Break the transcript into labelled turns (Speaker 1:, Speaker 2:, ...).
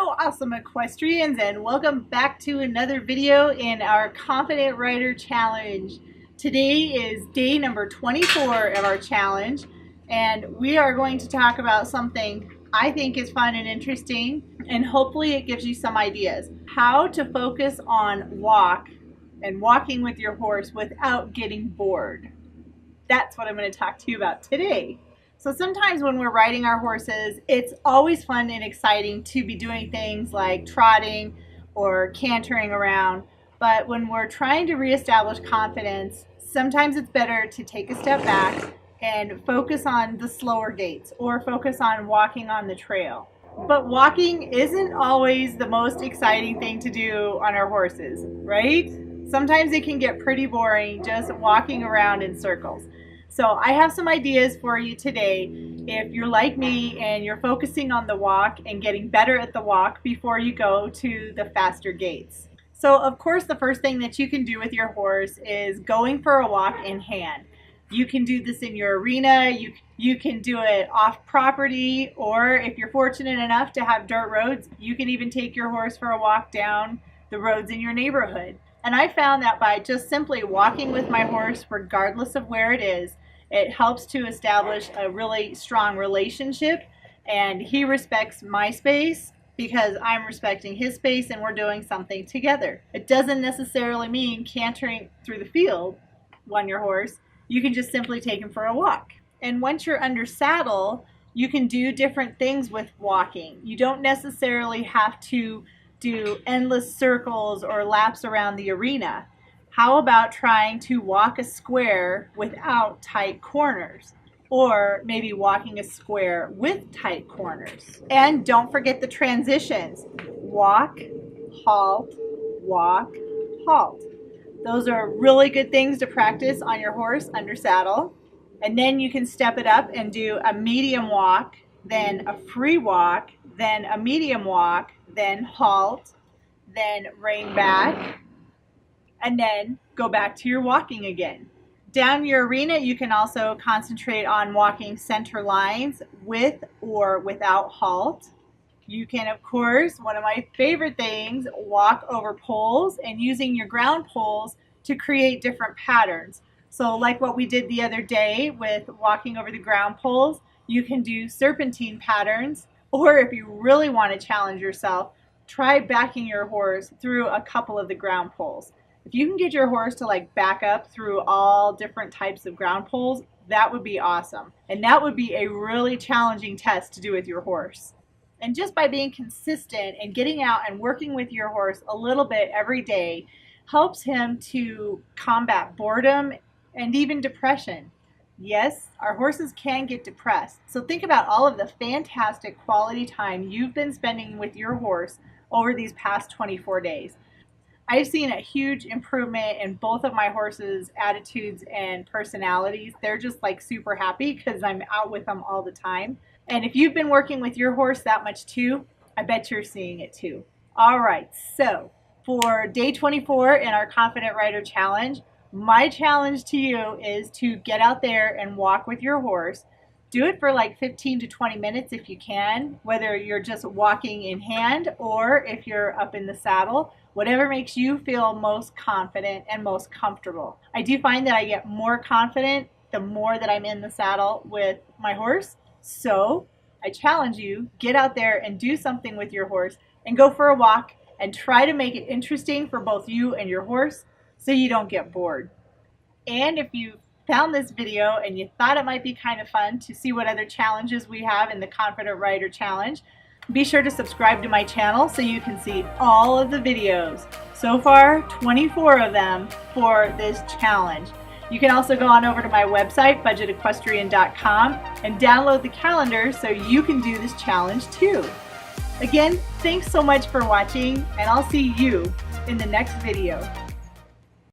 Speaker 1: Hello, awesome equestrians, and welcome back to another video in our Confident Rider Challenge. Today is day number 24 of our challenge, and we are going to talk about something I think is fun and interesting, and hopefully it gives you some ideas. How to focus on walk and walking with your horse without getting bored. That's what I'm going to talk to you about today. So sometimes when we're riding our horses, it's always fun and exciting to be doing things like trotting or cantering around. But when we're trying to reestablish confidence, sometimes it's better to take a step back and focus on the slower gaits or focus on walking on the trail. But walking isn't always the most exciting thing to do on our horses, right? Sometimes it can get pretty boring just walking around in circles. So I have some ideas for you today if you're like me and you're focusing on the walk and getting better at the walk before you go to the faster gaits. So of course the first thing that you can do with your horse is going for a walk in hand. You can do this in your arena, you can do it off property, or if you're fortunate enough to have dirt roads, you can even take your horse for a walk down the roads in your neighborhood. And I found that by just simply walking with my horse, regardless of where it is, it helps to establish a really strong relationship, and he respects my space because I'm respecting his space and we're doing something together. It doesn't necessarily mean cantering through the field on your horse. You can just simply take him for a walk. And once you're under saddle, you can do different things with walking. You don't necessarily have to do endless circles or laps around the arena. How about trying to walk a square without tight corners? Or maybe walking a square with tight corners. And don't forget the transitions. Walk, halt, walk, halt. Those are really good things to practice on your horse under saddle. And then you can step it up and do a medium walk, then a free walk, then a medium walk, then halt, then rein back, and then go back to your walking again. Down your arena, you can also concentrate on walking center lines with or without halt. You can, of course, one of my favorite things, walk over poles and using your ground poles to create different patterns. So like what we did the other day with walking over the ground poles, you can do serpentine patterns, or if you really want to challenge yourself, try backing your horse through a couple of the ground poles. If you can get your horse to like back up through all different types of ground poles, that would be awesome. And that would be a really challenging test to do with your horse. And just by being consistent and getting out and working with your horse a little bit every day helps him to combat boredom and even depression. Yes, our horses can get depressed. So think about all of the fantastic quality time you've been spending with your horse over these past 24 days. I've seen a huge improvement in both of my horses' attitudes and personalities. They're just like super happy because I'm out with them all the time. And if you've been working with your horse that much too, I bet you're seeing it too. All right, so for day 24 in our Confident Rider Challenge, my challenge to you is to get out there and walk with your horse. Do it for like 15 to 20 minutes if you can, whether you're just walking in hand or if you're up in the saddle, whatever makes you feel most confident and most comfortable. I do find that I get more confident the more that I'm in the saddle with my horse. So I challenge you, get out there and do something with your horse and go for a walk and try to make it interesting for both you and your horse so you don't get bored. And if you found this video and you thought it might be kind of fun to see what other challenges we have in the Confident Rider Challenge, be sure to subscribe to my channel so you can see all of the videos. So far, 24 of them for this challenge. You can also go on over to my website, budgetequestrian.com, and download the calendar so you can do this challenge too. Again, thanks so much for watching, and I'll see you in the next video.